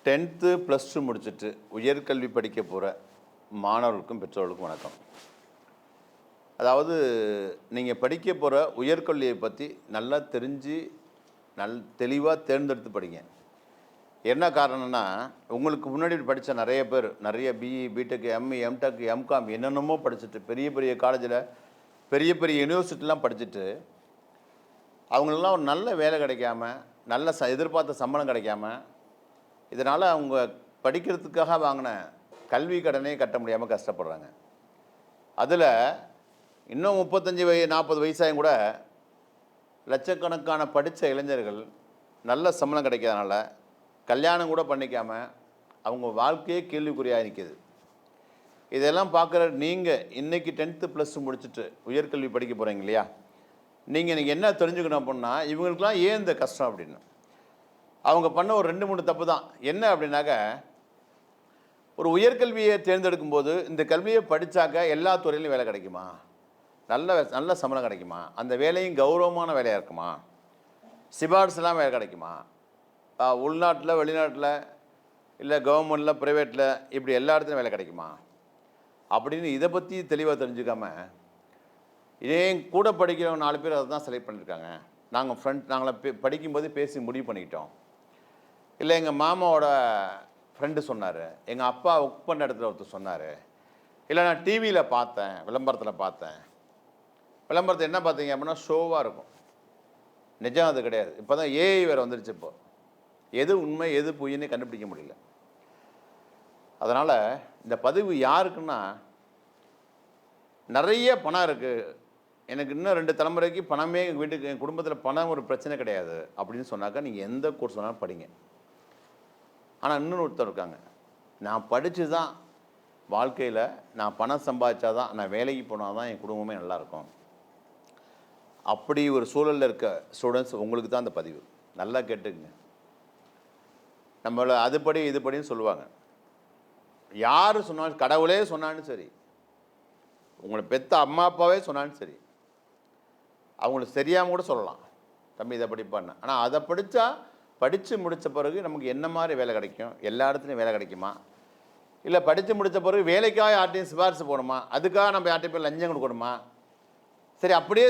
10th +2 முடிச்சுட்டு உயர்கல்வி படிக்க போகிற மாணவர்களுக்கும் பெற்றோர்களுக்கும் வணக்கம். அதாவது நீங்கள் படிக்க போகிற உயர்கல்வியை பற்றி நல்லா தெரிஞ்சு தெளிவாக தேர்ந்தெடுத்து படிங்க. என்ன காரணம்னா, உங்களுக்கு முன்னாடி படித்த நிறைய பேர் நிறைய BE, BTech, ME, MTech, MCom என்னென்னமோ படிச்சுட்டு பெரிய பெரிய காலேஜில் பெரிய பெரிய யூனிவர்சிட்டிலாம் படிச்சுட்டு அவங்களுக்கெல்லாம் ஒரு நல்ல வேலை கிடைக்காம, நல்ல எதிர்பார்த்த சம்பளம் கிடைக்காம, இதனால் அவங்க படிக்கிறதுக்காக வாங்கின கல்வி கடனே கட்ட முடியாமல் கஷ்டப்படுறாங்க. அதில் இன்னும் 35 வயசாயும் கூட லட்சக்கணக்கான படித்த இளைஞர்கள் நல்ல சம்பளம் கிடைக்காதனால கல்யாணம் கூட பண்ணிக்காமல் அவங்க வாழ்க்கையே கேள்விக்குறியாக நிற்கிது. இதெல்லாம் பார்க்குற நீங்கள் இன்றைக்கி 10th +2 முடிச்சுட்டு உயர்கல்வி படிக்க போகிறீங்க இல்லையா, நீங்கள் என்ன தெரிஞ்சுக்கணும் அப்படின்னா, இவங்களுக்கெல்லாம் ஏன் இந்த கஷ்டம் அப்படின்னு. அவங்க பண்ண ஒரு 2-3 தப்பு தான். என்ன அப்படின்னாக்க, ஒரு உயர்கல்வியை தேர்ந்தெடுக்கும் போது இந்த கல்வியை படித்தாக்க எல்லா துறையிலையும் வேலை கிடைக்குமா, நல்ல சம்பளம் கிடைக்குமா, அந்த வேலையும் கௌரவமான வேலையாக இருக்குமா, சிபாரிசுலாம் வேலை கிடைக்குமா, உள்நாட்டில் வெளிநாட்டில் இல்லை கவர்மெண்ட்டில் ப்ரைவேட்டில் இப்படி எல்லா இடத்துலையும் வேலை கிடைக்குமா அப்படின்னு இதை பற்றி தெளிவாக தெரிஞ்சுக்காம, ஏன் கூட படிக்கிறவங்க 4 பேர் அதை தான் செலக்ட் பண்ணியிருக்காங்க. நாங்களை படிக்கும்போது பேசி முடிவு பண்ணிக்கிட்டோம். இல்லை எங்கள் மாமாவோட ஃப்ரெண்டு சொன்னார், எங்கள் அப்பா ஒர்க் பண்ண இடத்துல ஒருத்தர் சொன்னார், இல்லை நான் டிவியில் பார்த்தேன், விளம்பரத்தில் பார்த்தேன். விளம்பரத்தில் என்ன பார்த்தீங்க அப்படின்னா ஷோவாக இருக்கும், நிஜம் அது கிடையாது. இப்போ தான் ஏஐ வேறு வந்துருச்சு. இப்போ எது உண்மை எது பொய்ன்னு கண்டுபிடிக்க முடியல. அதனால் இந்த பதிவு யாருக்குன்னா, நிறைய பணம் இருக்குது, எனக்கு இன்னும் 2 தலைமுறைக்கு பணமே எங்கள் வீட்டுக்கு என் குடும்பத்தில் பணம் ஒரு பிரச்சனை கிடையாது அப்படின்னு சொன்னாக்கா நீங்கள் எந்த கோர்ஸ் வேணாலும் படிங்க. ஆனால் இன்னொன்று ஒருத்தர் இருக்காங்க, நான் படித்து தான் வாழ்க்கையில் நான் பணம் சம்பாதிச்சா தான், நான் வேலைக்கு போனால் தான் என் குடும்பமே நல்லாயிருக்கும். அப்படி ஒரு சூழலில் இருக்க ஸ்டூடெண்ட்ஸ் உங்களுக்கு தான் அந்த பதிவு. நல்லா கேட்டுக்குங்க. நம்மளை அதுபடி இதுபடின்னு சொல்லுவாங்க. யார் சொன்னாலும், கடவுளே சொன்னாலும் சரி, உங்களை பெற்ற அம்மா அப்பாவே சொன்னாலும் சரி, அவங்களுக்கு தெரியாமல் கூட சொல்லலாம், தம்பி இதை படிப்பான்னு. ஆனால் அதை படித்து முடித்த பிறகு நமக்கு என்ன மாதிரி வேலை கிடைக்கும், எல்லா இடத்துலையும் வேலை கிடைக்குமா, இல்லை படித்து முடித்த பிறகு வேலைக்காக யார்ட்டையும் சிபாரிசு போகணுமா, அதுக்காக நம்ம யார்ட்டையும் போய் லஞ்சம் கொடுக்கணுமா, சரி அப்படியே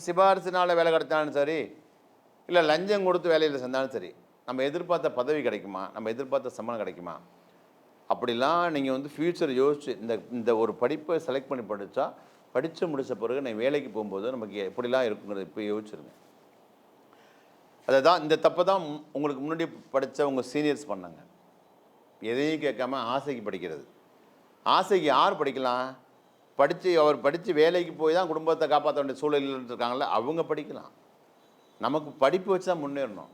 சிபாரிசுனால வேலை கிடைச்சாலும் சரி, இல்லை லஞ்சம் கொடுத்து வேலையில் செஞ்சாலும் சரி, நம்ம எதிர்பார்த்த பதவி கிடைக்குமா, நம்ம எதிர்பார்த்த சம்பளம் கிடைக்குமா, அப்படிலாம் நீங்கள் ஃப்யூச்சர் யோசிச்சு இந்த ஒரு படிப்பை செலக்ட் பண்ணி படித்து முடித்த பிறகு நான் வேலைக்கு போகும்போது நமக்கு எப்படிலாம் இருக்குங்கிறது இப்போ யோசிச்சுருங்க. அதை தான் இந்த தப்பை தான் உங்களுக்கு முன்னாடி படித்த உங்கள் சீனியர்ஸ் பண்ணாங்க. எதையும் கேட்காம ஆசைக்கு படிக்கிறது. ஆசைக்கு யார் படிக்கலாம், அவர் படித்து வேலைக்கு போய் தான் குடும்பத்தை காப்பாற்ற வேண்டிய சூழலில் இருக்காங்களே அவங்க படிக்கலாம். நமக்கு படிப்பு வச்சு தான் முன்னேறணும்,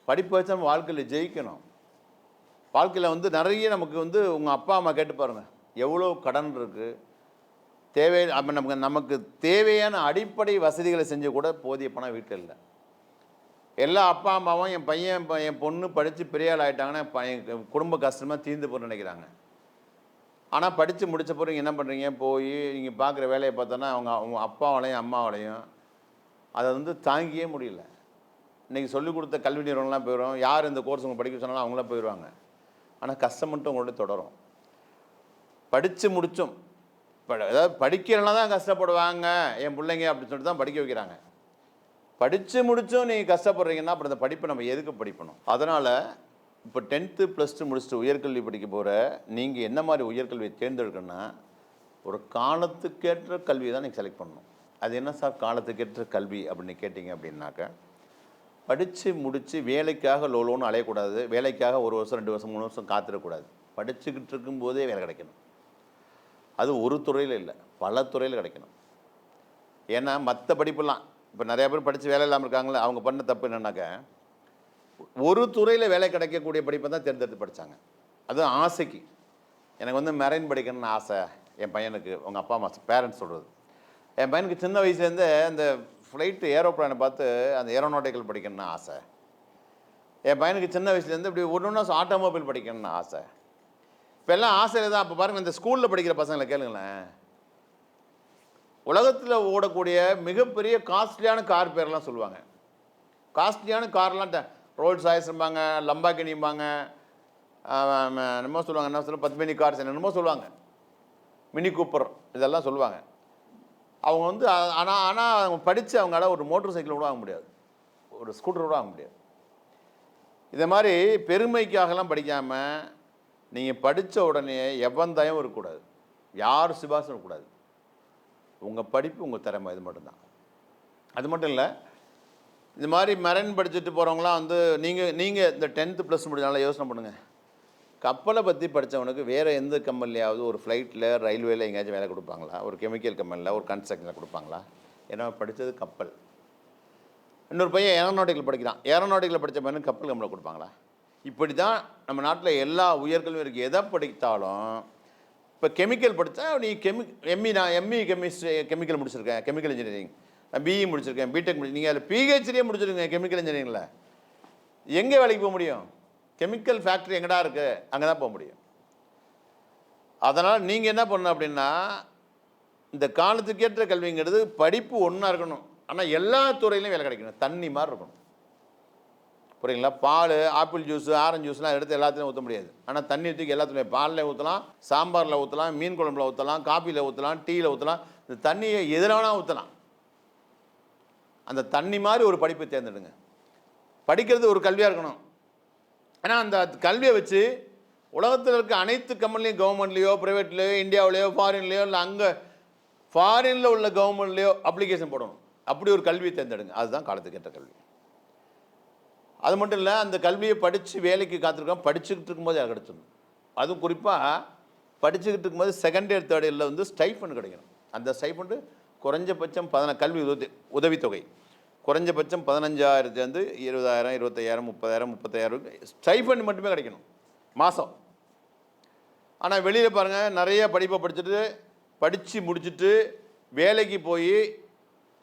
படிப்பு வச்சு நம்ம வாழ்க்கையில் ஜெயிக்கணும். வாழ்க்கையில் நிறைய நமக்கு உங்கள் அப்பா அம்மா கேட்டு பாருங்கள், எவ்வளோ கடன் இருக்குது, நமக்கு தேவையான அடிப்படை வசதிகளை செஞ்சு கூட போதிய பணம் வீட்டில் இல்லை. எல்லா அப்பா அம்மாவும் என் பொண்ணு படித்து பெரிய ஆள் ஆகிட்டாங்கன்னா என் குடும்ப கஷ்டமாக தீர்ந்து போன்னு நினைக்கிறாங்க. ஆனால் படித்து முடித்த பிறகு என்ன பண்ணுறீங்க, போய் நீங்கள் பார்க்குற வேலையை பார்த்தோன்னா அவங்க அப்பாவாலையும் அம்மாவாலையும் அதை தாங்கியே முடியல. இன்றைக்கி சொல்லிக் கொடுத்த கல்வி நிறுவனம்லாம் போயிடும், யார் இந்த கோர்ஸ் உங்களை படிக்க சொன்னாலும் அவங்களாம் போயிடுவாங்க. ஆனால் கஷ்டம் மட்டும் உங்களோட தொடரும். படித்து முடித்தோம், அதாவது படிக்கிறனால தான் கஷ்டப்படுவாங்க என் பிள்ளைங்க அப்படின்னு சொல்லிட்டு தான் படிக்க வைக்கிறாங்க. படித்து முடித்தோம் நீங்கள் கஷ்டப்படுறீங்கன்னா அப்புறம் அந்த படிப்பை நம்ம எதுக்கு படிக்கணும். அதனால் இப்போ 10th +2 முடிச்சுட்டு உயர்கல்வி படிக்க போகிற நீங்கள் என்ன மாதிரி உயர்கல்வியை தேர்ந்தெடுக்கணும்னா, ஒரு காலத்துக்கேற்ற கல்வியை தான் நீங்கள் செலக்ட் பண்ணணும். அது என்ன சார் காலத்துக்கேற்ற கல்வி அப்படின்னு கேட்டிங்க அப்படின்னாக்க, படித்து முடித்து வேலைக்காக லோன்னு அலையக்கூடாது, வேலைக்காக 1 வருஷம் 2 வருஷம் 3 வருஷம் காத்திடக்கூடாது. படிச்சுக்கிட்டு இருக்கும்போதே வேலை கிடைக்கணும். அது ஒரு துறையில் இல்லை, பல துறையில் கிடைக்கணும். ஏன்னா மற்ற படிப்புலாம் இப்போ நிறையா பேர் படித்து வேலை இல்லாமல் இருக்காங்களே, அவங்க பண்ண தப்பு என்னன்னாக்க, ஒரு துறையில் வேலை கிடைக்கக்கூடிய படிப்பை தான் தேர்ந்தெடுத்து படித்தாங்க. அதுவும் ஆசைக்கு. எனக்கு மெரைன் படிக்கணும்னு ஆசை என் பையனுக்கு, உங்கள் அப்பா அம்மா பேரண்ட்ஸ் சொல்கிறது. என் பையனுக்கு சின்ன வயசுலேருந்தே அந்த ஃப்ளைட்டு ஏரோப்ளானை பார்த்து அந்த ஏரோநாட்டிக்கல் படிக்கணும்னு ஆசை. என் பையனுக்கு சின்ன வயசுலேருந்து இப்படி ஒன்று ஆட்டோமொபைல் படிக்கணும்னு ஆசை. இப்போ எல்லாம் ஆசையில் தான். அப்போ பாருங்கள், இந்த ஸ்கூலில் படிக்கிற பசங்களை கேளுங்களேன், உலகத்தில் ஓடக்கூடிய மிகப்பெரிய காஸ்ட்லியான கார் பேரெல்லாம் சொல்லுவாங்க. காஸ்ட்லியான கார்லாம் ரோல்ஸ் ராய்ஸ்ம்பாங்க, லம்பாகினிம்பாங்க, என்னமோ சொல்லுவாங்க, என்ன சொல்லுவாங்க, 10 மினி கார்ஸ் என்னமோ சொல்லுவாங்க, மினி கூப்பர் இதெல்லாம் சொல்லுவாங்க. அவங்க வந்து ஆனால் அவங்க படித்து அவங்களால ஒரு மோட்டர் சைக்கிள் கூட வாங்க முடியாது, ஒரு ஸ்கூட்டர் கூட வாங்க முடியாது. இதை மாதிரி பெருமைக்காகலாம் படிக்காமல் நீங்கள் படித்த உடனே எவந்தாயம் இருக்கக்கூடாது, யார் சிபாசும் இருக்கக்கூடாது. உங்கள் படிப்பு உங்கள் திறமை, இது மட்டும்தான். அது மட்டும் இல்லை, இது மாதிரி மெரைன் படிச்சுட்டு போகிறவங்களாம் வந்து நீங்கள் இந்த 10th + முடிஞ்சனால யோசனை பண்ணுங்கள். கப்பலை பற்றி படித்தவனுக்கு வேறு எந்த கம்பெனிலையாவது ஒரு ஃப்ளைட்டில் ரயில்வேயில் எங்கேயாச்சும் வேலை கொடுப்பாங்களா? ஒரு கெமிக்கல் கம்பெனியில், ஒரு கன்ஸ்ட்ரக்ஷனில் கொடுப்பாங்களா? ஏன்னா படித்தது கப்பல். இன்னொரு பையன் ஏரோநாட்டிக்கல் படிக்கிறான், ஏரோநாட்டிக்கல் படித்த பையனுக்கு கப்பல் கம்பெனியில் கொடுப்பாங்களா? இப்படி தான் நம்ம நாட்டில் எல்லா உயர்கல்வியும் இருக்குது. எதை படித்தாலும் இப்போ கெமிக்கல் படித்தா நீ எம்இ கெமிஸ்ட்ரி கெமிக்கல் முடிச்சிருக்கேன், கெமிக்கல் இன்ஜினியரிங், நான் பிஇ முடிச்சிருக்கேன், பிடெக் நீங்கள் அதில் பிஹெச்டியே முடிச்சிருக்கீங்க கெமிக்கல் இன்ஜினியரிங்கில், எங்கே வேலைக்கு போக முடியும்? கெமிக்கல் ஃபேக்ட்ரி எங்கடா இருக்குது, அங்கே தான் போக முடியும். அதனால் நீங்கள் என்ன பண்ணணும் அப்படின்னா, இந்த காலத்துக்கேற்ற கல்விங்கிறது படிப்பு ஒன்றா இருக்கணும், ஆனால் எல்லா துறையிலையும் வேலை கிடைக்கணும். தண்ணி மாதிரி இருக்கணும், புரியுங்களா? பால், ஆப்பிள் ஜூஸ், ஆரஞ்சு ஜூஸ்லாம் எடுத்து எல்லாத்துலையும் ஊற்ற முடியாது. ஆனால் தண்ணி தூக்கி எல்லாத்துலையும், பாலில் ஊற்றலாம், சாம்பாரில் ஊற்றலாம், மீன் குழம்புல ஊற்றலாம், காப்பியில் ஊற்றலாம், டீயில் ஊற்றலாம். இந்த தண்ணியை எதில் வேணால் ஊற்றலாம். அந்த தண்ணி மாதிரி ஒரு படிப்பை தேர்ந்தெடுங்க. படிக்கிறது ஒரு கல்வியாக இருக்கணும். ஏன்னா அந்த கல்வியை வச்சு உலகத்தில் இருக்க அனைத்து கம்பெனிலையும், கவர்மெண்ட்லேயோ ப்ரைவேட்லேயோ இந்தியாவிலேயோ ஃபாரின்லேயோ இல்லை அங்கே ஃபாரினில் உள்ள கவர்மெண்ட்லேயோ அப்ளிகேஷன் போடணும். அப்படி ஒரு கல்வியை தேர்ந்தெடுங்க. அதுதான் காலத்துக்கேற்ற கல்வி. அது மட்டும் இல்லை, அந்த கல்வியை படித்து வேலைக்கு காத்திருக்கோம், படிச்சுக்கிட்டு இருக்கும்போது அதை கிடச்சிடணும். அதுவும் குறிப்பாக படிச்சுக்கிட்டு இருக்கும்போது செகண்ட் இயர் தேர்ட் இயரில் வந்து ஸ்டைஃபண்ட் கிடைக்கணும். அந்த ஸ்டைஃபண்டு குறைஞ்சபட்சம் கல்வி உதவித்தொகை குறைஞ்சபட்சம் 15,000 20,000, 25,000, 30,000, 35,000 ஸ்டைஃபண்ட் மட்டுமே கிடைக்கணும் மாதம். ஆனால் வெளியில் பாருங்கள், நிறைய படிப்பை படித்து முடிச்சுட்டு வேலைக்கு போய்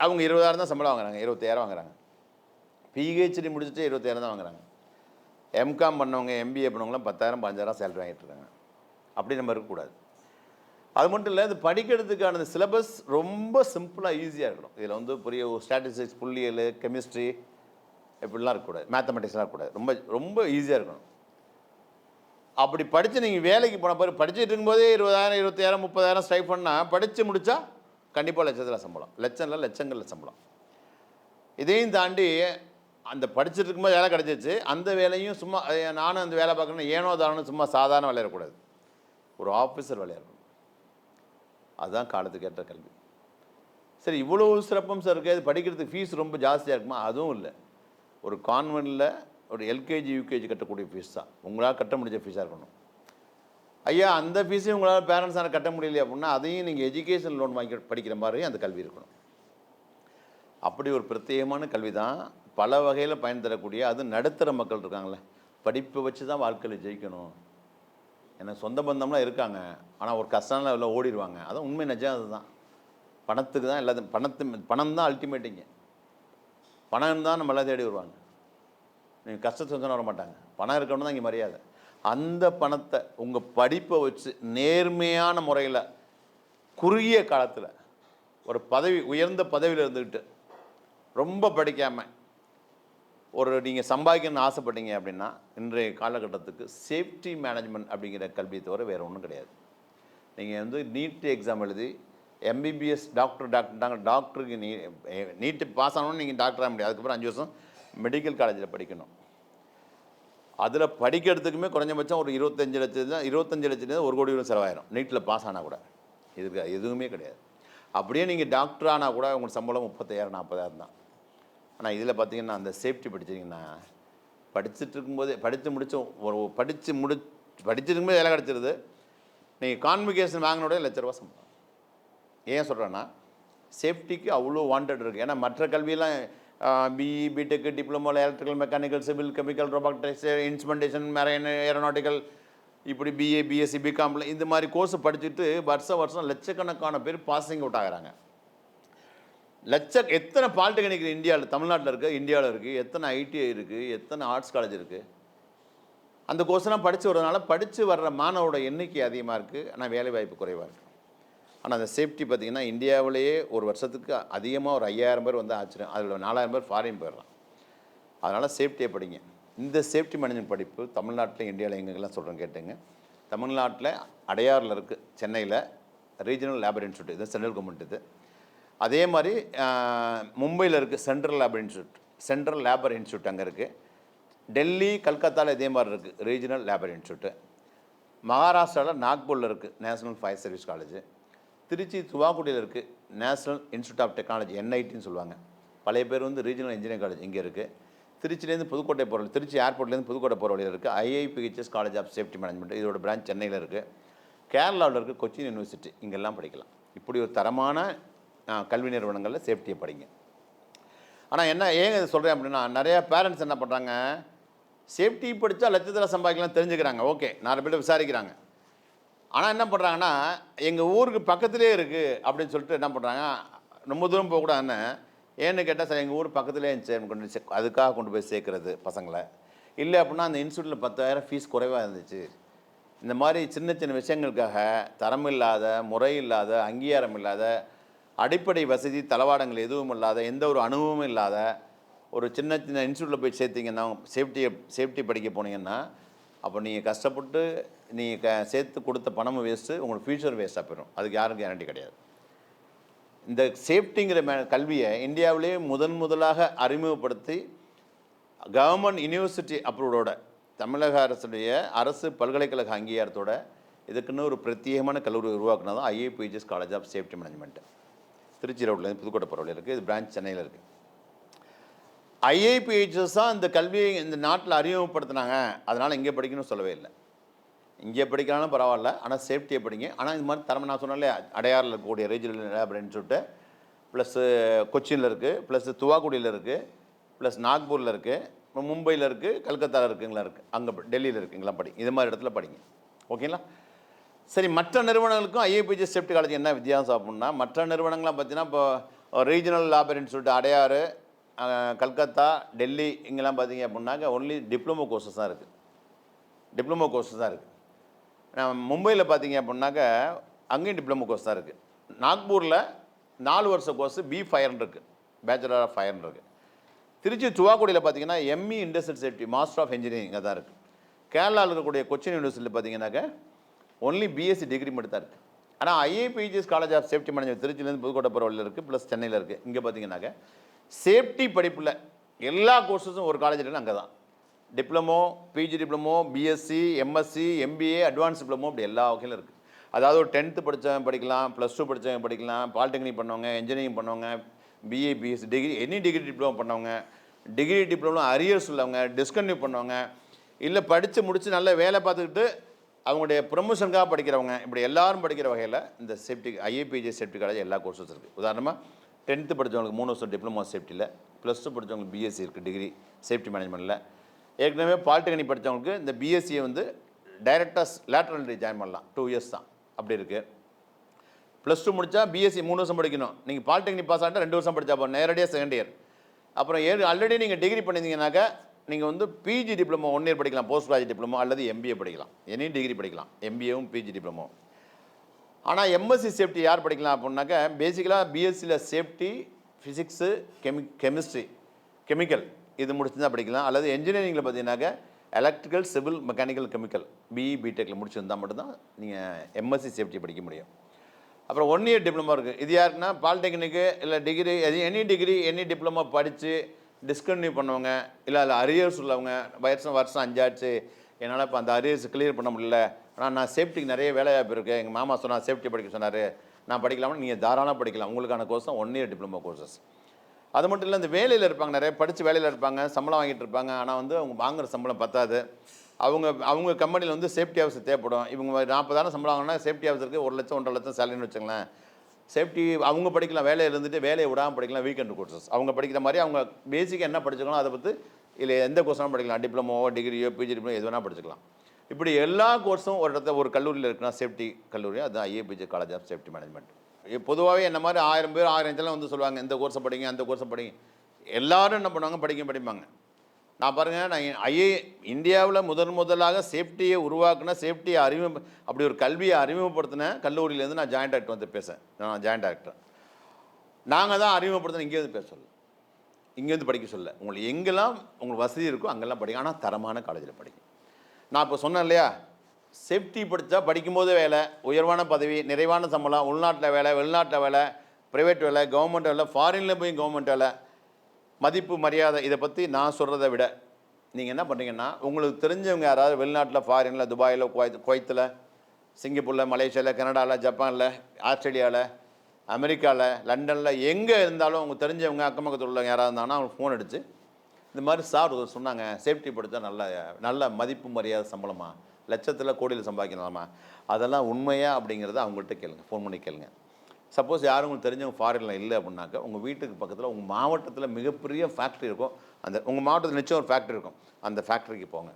அவங்க 20,000 தான் சம்பளம் வாங்குறாங்க, 25,000 வாங்குறாங்க. பிஹெச்டி முடிச்சுட்டு 25,000 தான் வாங்குறாங்க. எம்காம் பண்ணவங்க, எம்பிஏ பண்ணவங்களாம் 10,000, 15,000 சேலரி வாங்கிட்டு இருக்காங்க. அப்படி நம்ம இருக்கக்கூடாது. அது மட்டும் இல்லை, இது படிக்கிறதுக்கான சிலபஸ் ரொம்ப சிம்பிளாக ஈஸியாக இருக்கணும். இதில் வந்து பெரிய ஸ்டாட்டிஸ்டிக்ஸ், புள்ளியல், கெமிஸ்ட்ரி இப்படிலாம் இருக்கக்கூடாது, மேத்தமெட்டிக்ஸ்லாம் இருக்கக்கூடாது. ரொம்ப ரொம்ப ஈஸியாக இருக்கணும். அப்படி படித்து நீங்கள் வேலைக்கு போன பிறகு படிச்சுட்டு இருக்கும்போதே 20,000, 25,000, 30,000 ஸ்டைஃபண்ட்னா படித்து முடித்தா கண்டிப்பாக லட்சத்தில் சம்பளம், லட்சங்களில் லட்சங்களில் சம்பளம். இதையும் தாண்டி அந்த படிச்சுட்டு இருக்கும்போது வேலை கிடச்சிச்சு, அந்த வேலையும் சும்மா நானும் அந்த வேலை பார்க்கணும் ஏனோ தானோ சும்மா சாதாரண வேலை இருக்கக்கூடாது, ஒரு ஆஃபீஸர் வேலையாக இருக்கணும். அதுதான் காலத்துக்கேற்ற கல்வி. சரி, இவ்வளோ சிறப்பம்சம் இருக்குது, அது படிக்கிறதுக்கு ஃபீஸ் ரொம்ப ஜாஸ்தியாக இருக்குமா? அதுவும் இல்லை. ஒரு கான்வென்ட்டில் ஒரு எல்கேஜி யூகேஜி கட்டக்கூடிய ஃபீஸ் தான் உங்களால் கட்ட முடிஞ்ச ஃபீஸாக இருக்கணும். ஐயா, அந்த ஃபீஸையும் உங்களால் பேரண்ட்ஸால் கட்ட முடியலையே அப்படின்னா அதையும் நீங்கள் எஜுகேஷன் லோன் வாங்கி படிக்கிற மாதிரி அந்த கல்வி இருக்கணும். அப்படி ஒரு பிரத்யேகமான கல்வி தான் பல வகையில் பயன் தரக்கூடிய. அது நடுத்தர மக்கள் இருக்காங்களே, படிப்பை வச்சு தான் வாழ்க்கையில் ஜெயிக்கணும், எனக்கு சொந்த பந்தம்லாம் இருக்காங்க, ஆனால் ஒரு கஷ்டம் எல்லாம் ஓடிடுவாங்க. அதான் உண்மை, நிஜம். அதுதான் பணத்துக்கு தான் எல்லாத்தையும், பணம் தான் அல்டிமேட்டிங்க. பணம் தான் நம்ம எல்லாம் தேடி வருவாங்க. நீங்கள் கஷ்டத்தை சொன்னால் வர மாட்டாங்க. பணம் இருக்கணும் தான் இங்கே மரியாதை. அந்த பணத்தை உங்கள் படிப்பை வச்சு நேர்மையான முறையில் குறுகிய காலத்தில் ஒரு உயர்ந்த பதவியில் இருந்துக்கிட்டு ரொம்ப படிக்காமல் ஒரு நீங்கள் சம்பாதிக்கணும்னு ஆசைப்பட்டீங்க அப்படின்னா இன்றைய காலகட்டத்துக்கு சேஃப்டி மேனேஜ்மெண்ட் அப்படிங்கிற கல்வியை தவிர வேறு ஒன்றும் கிடையாது. நீங்கள் வந்து நீட் எக்ஸாம் எழுதி எம்பிபிஎஸ் டாக்டருக்கு நீட்டு பாஸ் ஆகணும்னு நீங்கள் டாக்டராக முடியாது. அதுக்கப்புறம் 5 வருஷம் மெடிக்கல் காலேஜில் படிக்கணும். அதில் படிக்கிறதுக்குமே குறைஞ்சபட்சம் ஒரு 25 லட்சம் 1 கோடி ரூபா செலவாயிரும் நீட்டில் பாஸ் ஆனால் கூட. இதுக்கு எதுவுமே கிடையாது. அப்படியே நீங்கள் டாக்டர் ஆனால் கூட உங்களுக்கு சம்பளம் 35,000 40,000 தான். ஆனால் இதில் பார்த்தீங்கன்னா அந்த சேஃப்டி படிச்சிங்கன்னா படிச்சுட்டு இருக்கும்போதே படிச்சுட்டு இருக்கும்போது வேலை கிடச்சிருது. நீங்கள் கான்வெகேஷன் வாங்கினோட ₹1,00,000 சம்பளம். ஏன் சொல்கிறேன்னா சேஃப்டிக்கு அவ்வளோ வாண்டட் இருக்குது. ஏன்னா மற்ற கல்வியெல்லாம் பிஇ, பிடெக், டிப்ளமோவில் electrical, mechanical, civil, chemical, robotics, instrumentation, marine, aeronautical, இப்படி பிஏ, பிஎஸ்சி, பிகாம்ல இந்த மாதிரி கோர்ஸ் படிச்சுட்டு வருஷம் லட்சக்கணக்கான பேர் பாசிங் அவுட் ஆகிறாங்க. எத்தனை பாலிடெக்னிக் இந்தியாவில், தமிழ்நாட்டில் இருக்குது, இந்தியாவில் இருக்குது, எத்தனை ஐடிஐ இருக்குது, எத்தனை ஆர்ட்ஸ் காலேஜ் இருக்குது. அந்த கோர்ஸ்லாம் படித்து வர்றதுனால படித்து வர்ற மாணவரோட எண்ணிக்கை அதிகமாக இருக்குது, ஆனால் வேலைவாய்ப்பு குறைவாக இருக்குது. ஆனால் அந்த சேஃப்டி பார்த்திங்கன்னா இந்தியாவிலேயே ஒரு வருஷத்துக்கு அதிகமாக ஒரு 5,000 பேர் வந்து ஆச்சரியம், அதில் 4,000 பேர் ஃபாரின் போயிடலாம். அதனால் சேஃப்டியை படிங்க. இந்த சேஃப்டி மேனேஜ்மெண்ட் படிப்பு தமிழ்நாட்டில் இந்தியாவில் எங்கெல்லாம் சொல்கிறேன் கேட்டுங்க. தமிழ்நாட்டில் அடையாறில் இருக்குது, சென்னையில் ரீஜனல் லேபர் இன்ஸ்டியூட், இது சென்ட்ரல் கவர்மெண்ட் இது. அதே மாதிரி மும்பையில் இருக்குது சென்ட்ரல் லேபர் இன்ஸ்டியூட் அங்கே இருக்குது. டெல்லி, கல்கத்தாவில் இதே மாதிரி இருக்குது ரீஜனல் லேபர் இன்ஸ்டியூட்டு. மகாராஷ்டிராவில் நாக்பூரில் இருக்குது national fire service college. Trichy துவாக்குடியில் இருக்குது நேஷனல் இன்ஸ்டியூட் ஆஃப் டெக்னாலஜி, NITன்னு சொல்லுவாங்க. பழைய பேர் வந்து ரீஜனல் இன்ஜினியரிங் காலேஜ் இங்கே இருக்குது. திருச்சியிலேருந்து புதுக்கோட்டை போகிற வழி, திருச்சி ஏர்போர்ட்லேருந்து புதுக்கோட்டை போகிற வழியில் இருக்குது IIPHS college of safety management, இதோட பிரான்ச் சென்னையில் இருக்குது. கேரளாவில் இருக்குது கொச்சின் யூனிவர்சிட்டி, இங்கெல்லாம் படிக்கலாம். இப்படி ஒரு தரமான கல்வி நிறுவனங்களில் சேஃப்டியை படிங்க. ஆனால் ஏங்க இதை சொல்கிறேன் அப்படின்னா, நிறையா பேரண்ட்ஸ் என்ன பண்ணுறாங்க, சேஃப்டி படித்தா லட்சத்தில் சம்பாதிக்கலாம் தெரிஞ்சுக்கிறாங்க, ஓகே, 4 பேர் விசாரிக்கிறாங்க. ஆனால் என்ன பண்ணுறாங்கன்னா, எங்கள் ஊருக்கு பக்கத்துலேயே இருக்குது அப்படின்னு சொல்லிட்டு என்ன பண்ணுறாங்க, ரொம்ப தூரம் போகக்கூடாதுன்னு. ஏன்னு கேட்டால் சார் எங்கள் ஊர் பக்கத்துலேயே இருந்துச்சு, அதுக்காக கொண்டு போய் சேர்க்குறது பசங்களை. இல்லை அப்படின்னா அந்த இன்ஸ்டியூட்டில் 10,000 ஃபீஸ் குறைவாக இருந்துச்சு. இந்த மாதிரி சின்ன சின்ன விஷயங்களுக்காக தரம் இல்லாத, முறை இல்லாத, அங்கீகாரம் இல்லாத, அடிப்படை வசதி தளவாடங்கள் எதுவும் இல்லாத, எந்த ஒரு அனுபவமும் இல்லாத ஒரு சின்ன சின்ன இன்ஸ்டியூட்டில் போய் சேர்த்திங்கன்னா, சேஃப்டி படிக்க போனீங்கன்னா, அப்போ நீங்கள் கஷ்டப்பட்டு நீங்கள் சேர்த்து கொடுத்த பணமும் வேஸ்ட்டு, உங்களுக்கு ஃப்யூச்சர் வேஸ்ட்டாக போயிடும். அதுக்கு யாரும் கேரண்டி கிடையாது. இந்த சேஃப்டிங்கிற கல்வியை இந்தியாவிலே முதலாக அறிமுகப்படுத்தி கவர்மெண்ட் யூனிவர்சிட்டி அப்ரூவோட, தமிழக அரசு பல்கலைக்கழக அங்கீகாரத்தோட இதுக்குன்னு ஒரு பிரத்யேகமான கல்லூரி உருவாக்குனது தான் IIPHS college of safety management. Trichy ரோட்லேருந்து புதுக்கோட்டை போகிற வழியில் இருக்குது. இது பிரான்ச் சென்னையில் இருக்குது. IIPHS தான் இந்த கல்வியை இந்த நாட்டில் அறிமுகப்படுத்தினாங்க. அதனால் இங்கே படிக்கணும்னு சொல்லவே இல்லை. இங்கே படிக்கிறாலும் பரவாயில்ல, ஆனால் சேஃப்டியை படிங்க. ஆனால் இது மாதிரி தரமாக நான் சொன்னாலே அடையாறில் இருக்கக்கூடிய ரீஜனல் லேபர் இன்ஸ்டியூட்டு, ப்ளஸ்ஸு கொச்சினில் இருக்குது, ப்ளஸ் துவாக்குடியில் இருக்குது, ப்ளஸ் நாக்பூரில் இருக்குது, மும்பையில் இருக்குது, கல்கத்தாவில் இருக்குங்களா இருக்குது, அங்கே டெல்லியில் இருக்குங்களா இது மாதிரி இடத்துல படிங்க. ஓகேங்களா? சரி, மற்ற நிறுவனங்களுக்கும் IIPHS சேஃப்டி காலேஜ் என்ன வித்தியாசம் அப்படின்னா, மற்ற நிறுவனங்கள்லாம் பார்த்தீங்கன்னா, இப்போ regional labour institute Adyar, Calcutta, Delhi இங்கெல்லாம் பார்த்தீங்க அப்படின்னாக்க ஒன்லி டிப்ளமோ கோர்ஸஸ் தான் இருக்குது. மும்பையில் பார்த்தீங்க அப்படின்னாக்க அங்கேயும் டிப்ளமோ கோர்ஸ் தான் இருக்குது. நாக்பூரில் 4 வருஷ கோர்ஸ் B.Fire இருக்குது, பேச்சுலர் ஆஃப் ஃபயர்னு இருக்குது. திருச்சி துவாக்குடியில் பார்த்தீங்கன்னா ME industrial safety, master of engineering தான் இருக்குது. கேரளாவில் இருக்கக்கூடிய கொச்சின் யூனிவர்சிட்டியில் பார்த்தீங்கன்னாக்க ஒன்லி BSc டிகிரி மட்டும் தான் இருக்குது. ஆனால் IIPHS college of safety management திருச்சியிலேருந்து புதுக்கோட்டை போகிற வழியில் இருக்குது, ப்ளஸ் சென்னையில் இருக்குது. இங்கே பார்த்தீங்கன்னாக்க சேஃப்டி படிப்பில் எல்லா கோர்ஸஸும் ஒரு காலேஜில் அங்கே தான். Diploma, PG diploma, BSc, MSc, MBA, advance diploma, அப்படி எல்லா வகையிலும் இருக்குது. அதாவது ஒரு 10th படித்தவங்க படிக்கலாம், +2 படித்தவங்க படிக்கலாம், பாலிடெக்னிக் பண்ணவங்க, இன்ஜினியரிங் பண்ணவங்க, BA, BSc degree, any degree diploma பண்ணவங்க, டிகிரி டிப்ளமோ அரியர்ஸ் உள்ளவங்க, டிஸ்கன்டினியூ பண்ணவங்க, இல்லை படித்து முடித்து நல்ல வேலை பார்த்துக்கிட்டு அவங்களுடைய ப்ரொமோஷனுக்காக படிக்கிறவங்க, இப்படி எல்லோரும் படிக்கிற வகையில் இந்த சேஃப்டி IIPHS சேஃப்டி காலேஜ் எல்லா கோர்ஸஸ் இருக்குது. உதாரணமாக 10th படித்தவங்களுக்கு 3 வருஷம் டிப்ளமோ சேஃப்டியில், +2 படித்தவங்களுக்கு BSc இருக்குது டிகிரி சேஃப்டி மேனேஜ்மெண்ட்டில். ஏற்கனவே பாலிடெக்னிக் படித்தவங்களுக்கு இந்த BScயை வந்து டைரெக்டாக லேட்டரல் ஜாயின் பண்ணலாம், 2 இயர்ஸ் தான், அப்படி இருக்குது. +2 முடித்தா BSc 3 வருஷம் படிக்கணும். நீங்கள் பாலிடெக்னிக் பாஸ் ஆகிட்டா 2 வருஷம் படித்தா போதும், நேரடியாக செகண்ட் இயர். அப்புறம் ஆல்ரெடி நீங்கள் டிகிரி பண்ணியிருந்தீங்கன்னாக்கா நீங்கள் வந்து PG டிப்ளமோ 1 இயர் படிக்கலாம், போஸ்ட் கிராஜுவேட் டிப்ளமோ, அல்லது MBA படிக்கலாம், எனி டிகிரி படிக்கலாம், MBAவும் PG டிப்ளமோ. ஆனால் MSc சேஃப்டி யார் படிக்கலாம் அப்படின்னாக்கா, பேசிக்கலாக BScயில் சேஃப்டி, ஃபிசிக்ஸு, கெமிஸ்ட்ரி, கெமிக்கல் இது முடிச்சு தான் படிக்கலாம். அல்லது என்ஜினியரிங்கில் பார்த்தீங்கன்னாக்கா electrical, civil, mechanical, chemical BE BTechல முடிச்சிருந்தால் மட்டும்தான் நீங்கள் MSc சேஃப்டி படிக்க முடியும். அப்புறம் 1 இயர் டிப்ளமோ இருக்குது. இது யாருக்குன்னா பாலிடெக்னிக்கு இல்லை degree, any degree, any diploma படித்து டிஸ்கன்டினியூ பண்ணவங்க, இல்லை அதில் அரியர்ஸ் உள்ளவங்க, வருஷம் 5 ஆச்சு, என்னால் இப்போ அந்த அரியர்ஸ் கிளியர் பண்ண முடியல, ஆனால் நான் சேஃப்டிக்கு நிறைய வேலைவாய்ப்பு இருக்குது, எங்கள் மாமா சொன்னால் சேஃப்டி படிக்க சொன்னார், நான் படிக்கலாம்னு நீங்கள் தாராளமாக படிக்கலாம். உங்களுக்கான கோர்ஸ் தான் 1 இயர் டிப்ளமோ கோர்சஸ். அது மட்டும் இல்லை, இந்த வேலையில் இருப்பாங்க, நிறைய படித்து வேலையில் இருப்பாங்க, சம்பளம் வாங்கிட்டு இருப்பாங்க, ஆனால் வந்து அவங்க வாங்குகிற சம்பளம் பத்தாது. அவங்க கம்பெனியில் வந்து சேஃப்டி ஆஃபீஸர் தேவைப்படும். இவங்க 40,000 சம்பளம் வாங்கினா சேஃப்டி ஆஃபீஸருக்கு 1 லட்சம் 1.5 லட்சம் சேலரின்னு வச்சுங்களேன். சேஃப்டி அவங்க படிக்கலாம், வேலையில் இருந்துட்டு வேலையை விடாமல் படிக்கலாம், வீக்கெண்டு கோர்சஸ். அவங்க படிக்கிற மாதிரி அவங்க பேசிக்காக என்ன படிச்சுக்கணும் அதை பற்றி இல்லை எந்த கோர்ஸாலும் படிக்கலாம், டிப்ளமோ, டிகிரியோ, PG டிப்ளமோ எது வேணால் படிச்சுக்கலாம். இப்படி எல்லா கோர்ஸும் ஒரு கல்லூரியில் இருக்குன்னா சேஃப்டி கல்லூரி, அதுதான் IIPHS college of safety management. பொதுவாகவே என்ன மாதிரி 1000 பேர் 1000 இடத்துல வந்து சொல்லுவாங்க, இந்த கோர்ஸை படிங்க, அந்த கோர்ஸை படிங்க. எல்லோரும் என்ன பண்ணுவாங்க, படிப்பாங்க. நான் பாருங்கள், நான் இந்தியாவில் முதலாக சேஃப்டியை உருவாக்குன, சேஃப்டியை அப்படி ஒரு கல்வியை அறிமுகப்படுத்தின கல்லூரியிலேருந்து நான் ஜாயின்ட் டைரக்டர் வந்து பேசுகிறேன். நான் ஜாயின்ட் டைரக்டர். நாங்கள் தான் அறிமுகப்படுத்தின, இங்கே வந்து பேச சொல்ல. இங்கேருந்து படிக்க சொல்ல, உங்களுக்கு எங்கெல்லாம் உங்களுக்கு வசதி இருக்கோ அங்கெல்லாம் படிங்க. ஆனால் தரமான காலேஜில் படிங்க. நான் இப்போ சொன்னேன் இல்லையா, சேஃப்டி படித்தா படிக்கும்போது வேலை, உயர்வான பதவி, நிறைவான சம்பளம், உள்நாட்டில் வேலை, வெளிநாட்டில் வேலை, ப்ரைவேட் வேலை, கவர்மெண்ட் வேலை, ஃபாரினில் போய் கவர்மெண்ட் வேலை, மதிப்பு மரியாதை. இதை பற்றி நான் சொல்கிறத விட நீங்கள் என்ன பண்ணுறீங்கன்னா, உங்களுக்கு தெரிஞ்சவங்க யாராவது வெளிநாட்டில், ஃபாரினில், துபாயில், குவைத்தில், சிங்கப்பூரில், மலேசியாவில், கனடாவில், ஜப்பானில், ஆஸ்திரேலியாவில், அமெரிக்காவில், லண்டனில் எங்கே இருந்தாலும் அவங்க தெரிஞ்சவங்க அக்கம் பக்கத்தில் உள்ளவங்க யாராவது இருந்தாங்கன்னா அவங்க ஃபோன் அடித்து இந்த மாதிரி சார் சொன்னாங்க சேஃப்டி படித்தா நல்ல நல்ல மதிப்பு மரியாதை சம்பளமா, லட்சத்தில் கோடியில் சம்பாதிக்கலாமா, அதெல்லாம் உண்மையா அப்படிங்கிறத அவங்கள்ட்ட கேளுங்க, ஃபோன் பண்ணி கேளுங்க. சப்போஸ் யாரும் உங்களுக்கு தெரிஞ்சவங்க ஃபாரினில் இல்லை அப்படின்னாக்கா உங்கள் வீட்டுக்கு பக்கத்தில் உங்கள் மாவட்டத்தில் மிகப்பெரிய ஃபேக்ட்ரி இருக்கும். அந்த உங்கள் மாவட்டத்தில் நிச்சயம் ஒரு ஃபேக்ட்ரி இருக்கும். அந்த ஃபேக்ட்ரிக்கு போங்க.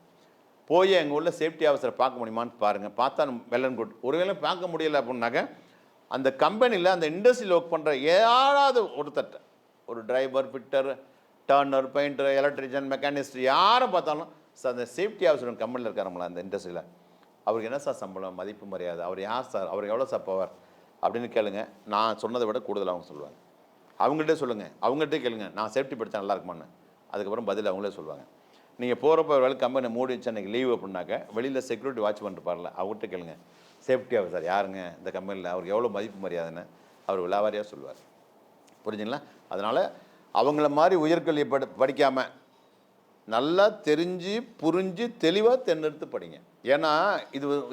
போய் எங்கள் ஊரில் சேஃப்டி ஆஃபீஸரை பார்க்க முடியுமான்னு பாருங்கள். பார்த்தா வெல் அண்ட் குட். ஒருவேளை பார்க்க முடியலை அப்படின்னாக்க அந்த கம்பெனியில் அந்த இண்டஸ்ட்ரியில் ஒர்க் பண்ணுற யாராவது ஒருத்தட்ட, ஒரு driver, fitter, turner, painter, electrician, machinist யாரை பார்த்தாலும் சார் அந்த சேஃப்டி ஆஃபீஸர் கம்பெனியில் இருக்காருங்களா அந்த இண்டஸ்ட்ரியில், அவருக்கு என்ன சார் சம்பளம், மதிப்பு மரியாதை, அவர் யார் சார், அவருக்கு எவ்வளோ சார் பவர் அப்படின்னு கேளுங்க. நான் சொன்னதை விட கூடுதல் அவங்க சொல்லுவாங்க. அவங்கள்ட்டே சொல்லுங்கள், அவங்கள்ட்டே கேளுங்க நான் சேஃப்டி படித்தா நல்லா இருக்குமான்னு. அதுக்கப்புறம் பதில் அவங்களே சொல்லுவாங்க. நீங்கள் போகிறப்ப வேலை கம்பெனி மூடிச்சு அன்றைக்கி லீவ் அப்படின்னாக்க வெளியில் செக்யூரிட்டி வாட்ச்மேன் இருப்பார்ல, அவர்கிட்ட கேளுங்க சேஃப்டி ஆஃபீஸர் யாருங்க இந்த கம்பெனியில், அவருக்கு எவ்வளோ மதிப்பு மரியாதைன்னு அவர் விலாவாரியாக சொல்லுவார். புரிஞ்சுங்களா? அதனால் அவங்கள மாதிரி உயர்கல்வி படிக்காமல் நல்லா தெரிஞ்சு புரிஞ்சு தெளிவாக தேர்ந்தெடுத்து படிங்க. ஏன்னா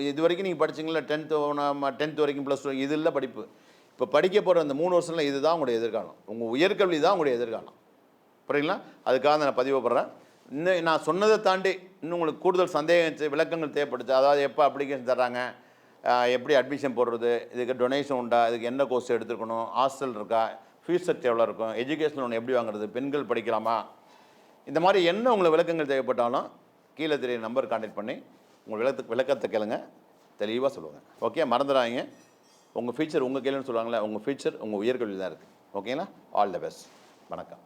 இது வரைக்கும் நீங்கள் படிச்சிங்களா, 10th வரைக்கும் +2 இது இல்லை படிப்பு. இப்போ படிக்க போகிற அந்த 3 வருஷத்தில் இதுதான் உங்களுடைய எதிர்காலம். உங்கள் உயர்கல்வி தான் உங்களுடைய எதிர்காலம். புரியுங்களா? அதுக்காக நான் பதிவு போடுறேன். இன்னும் நான் சொன்னதை தாண்டி இன்னும் உங்களுக்கு கூடுதல் சந்தேகம் விளக்கங்கள் தேவைப்படுது. அதாவது எப்போ அப்ளிகேஷன் தர்றாங்க, எப்படி அட்மிஷன் போடுறது, இதுக்கு டொனேஷன் உண்டா, இதுக்கு என்ன கோர்ஸ் எடுத்துருக்கணும், ஹாஸ்டல் இருக்கா, ஃபீஸ் ஸ்ட்ரக்சர் எவ்வளோ இருக்கும், எஜுகேஷன் லோன் எப்படி வாங்குறது, பெண்கள் படிக்கலாமா, இந்த மாதிரி என்ன உங்களுக்கு விளக்கங்கள் தேவைப்பட்டாலும் கீழே தெரிய நம்பர் கான்டாக்ட் பண்ணி உங்கள் விளக்கத்தை கேளுங்க, தெளிவாக சொல்லுவாங்க. ஓகே, மறந்துடாதீங்க. உங்கள் ஃபியூச்சர் உங்கள் கையிலன்னு சொல்லுவாங்களே, உங்கள் ஃபியூச்சர் உங்கள் உயர்கல்வி தான் இருக்குது. ஓகேங்களா? All the best. வணக்கம்.